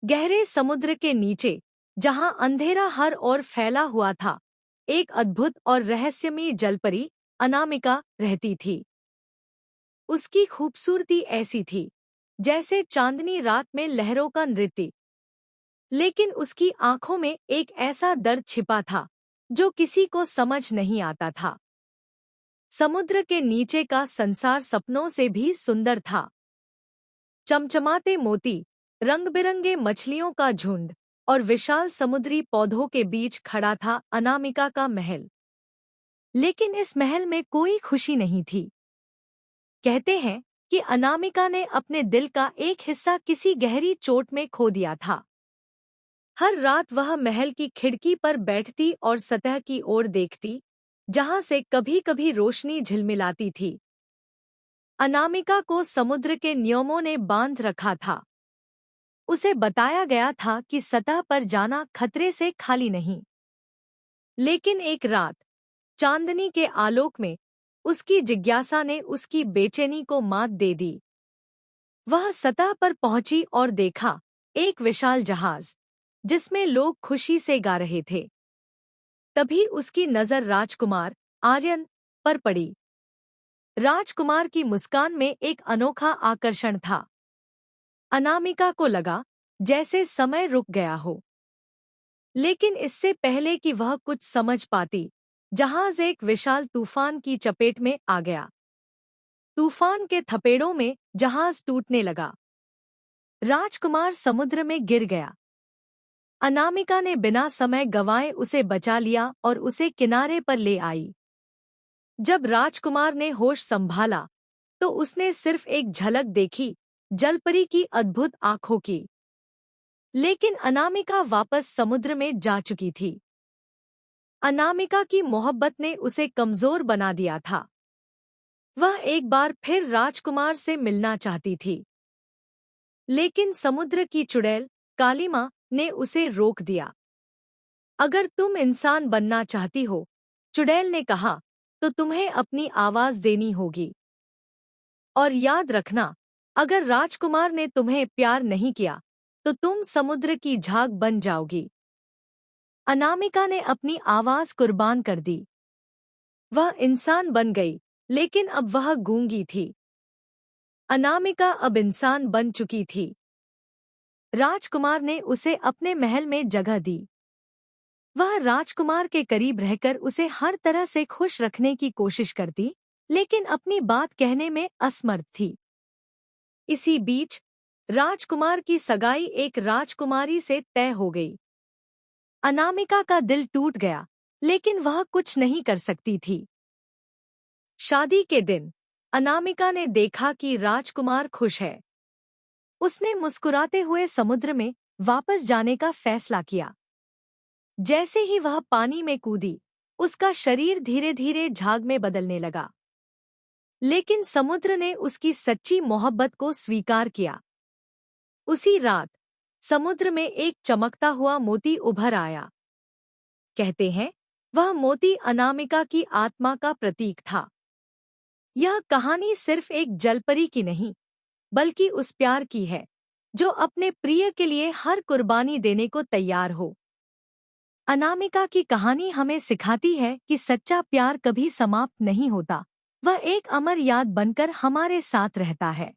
गहरे समुद्र के नीचे, जहां अंधेरा हर ओर फैला हुआ था, एक अद्भुत और रहस्यमयी जलपरी अनामिका रहती थी। उसकी खूबसूरती ऐसी थी जैसे चांदनी रात में लहरों का नृत्य, लेकिन उसकी आंखों में एक ऐसा दर्द छिपा था जो किसी को समझ नहीं आता था। समुद्र के नीचे का संसार सपनों से भी सुंदर था। चमचमाते मोती, रंग-बिरंगे मछलियों का झुंड और विशाल समुद्री पौधों के बीच खड़ा था अनामिका का महल। लेकिन इस महल में कोई खुशी नहीं थी। कहते हैं कि अनामिका ने अपने दिल का एक हिस्सा किसी गहरी चोट में खो दिया था। हर रात वह महल की खिड़की पर बैठती और सतह की ओर देखती, जहां से कभी-कभी रोशनी झिलमिलाती थी। अनामिका को समुद्र के नियमों ने बांध रखा था। उसे बताया गया था कि सतह पर जाना खतरे से खाली नहीं। लेकिन एक रात, चांदनी के आलोक में, उसकी जिज्ञासा ने उसकी बेचैनी को मात दे दी। वह सतह पर पहुंची और देखा एक विशाल जहाज, जिसमें लोग खुशी से गा रहे थे। तभी उसकी नजर राजकुमार आर्यन पर पड़ी। राजकुमार की मुस्कान में एक अनोखा आकर्षण था। अनामिका को लगा जैसे समय रुक गया हो। लेकिन इससे पहले कि वह कुछ समझ पाती, जहाज एक विशाल तूफान की चपेट में आ गया। तूफान के थपेड़ों में जहाज टूटने लगा। राजकुमार समुद्र में गिर गया। अनामिका ने बिना समय गंवाए उसे बचा लिया और उसे किनारे पर ले आई। जब राजकुमार ने होश संभाला, तो उसने सिर्फ एक झलक देखी, जलपरी की अद्भुत आंखों की। लेकिन अनामिका वापस समुद्र में जा चुकी थी। अनामिका की मोहब्बत ने उसे कमजोर बना दिया था। वह एक बार फिर राजकुमार से मिलना चाहती थी। लेकिन समुद्र की चुड़ैल कालिमा ने उसे रोक दिया। अगर तुम इंसान बनना चाहती हो, चुड़ैल ने कहा, तो तुम्हें अपनी आवाज देनी होगी। और याद रखना, अगर राजकुमार ने तुम्हें प्यार नहीं किया, तो तुम समुद्र की झाग बन जाओगी। अनामिका ने अपनी आवाज कुर्बान कर दी। वह इंसान बन गई, लेकिन अब वह गूंगी थी। अनामिका अब इंसान बन चुकी थी। राजकुमार ने उसे अपने महल में जगह दी। वह राजकुमार के करीब रहकर उसे हर तरह से खुश रखने की कोशिश करती, लेकिन अपनी बात कहने में असमर्थ थी। इसी बीच राजकुमार की सगाई एक राजकुमारी से तय हो गई। अनामिका का दिल टूट गया, लेकिन वह कुछ नहीं कर सकती थी। शादी के दिन अनामिका ने देखा कि राजकुमार खुश है। उसने मुस्कुराते हुए समुद्र में वापस जाने का फैसला किया। जैसे ही वह पानी में कूदी, उसका शरीर धीरे धीरे झाग में बदलने लगा। लेकिन समुद्र ने उसकी सच्ची मोहब्बत को स्वीकार किया। उसी रात समुद्र में एक चमकता हुआ मोती उभर आया। कहते हैं, वह मोती अनामिका की आत्मा का प्रतीक था। यह कहानी सिर्फ एक जलपरी की नहीं, बल्कि उस प्यार की है, जो अपने प्रिय के लिए हर कुर्बानी देने को तैयार हो। अनामिका की कहानी हमें सिखाती है कि सच्चा प्यार कभी समाप्त नहीं होता। वह एक अमर याद बनकर हमारे साथ रहता है।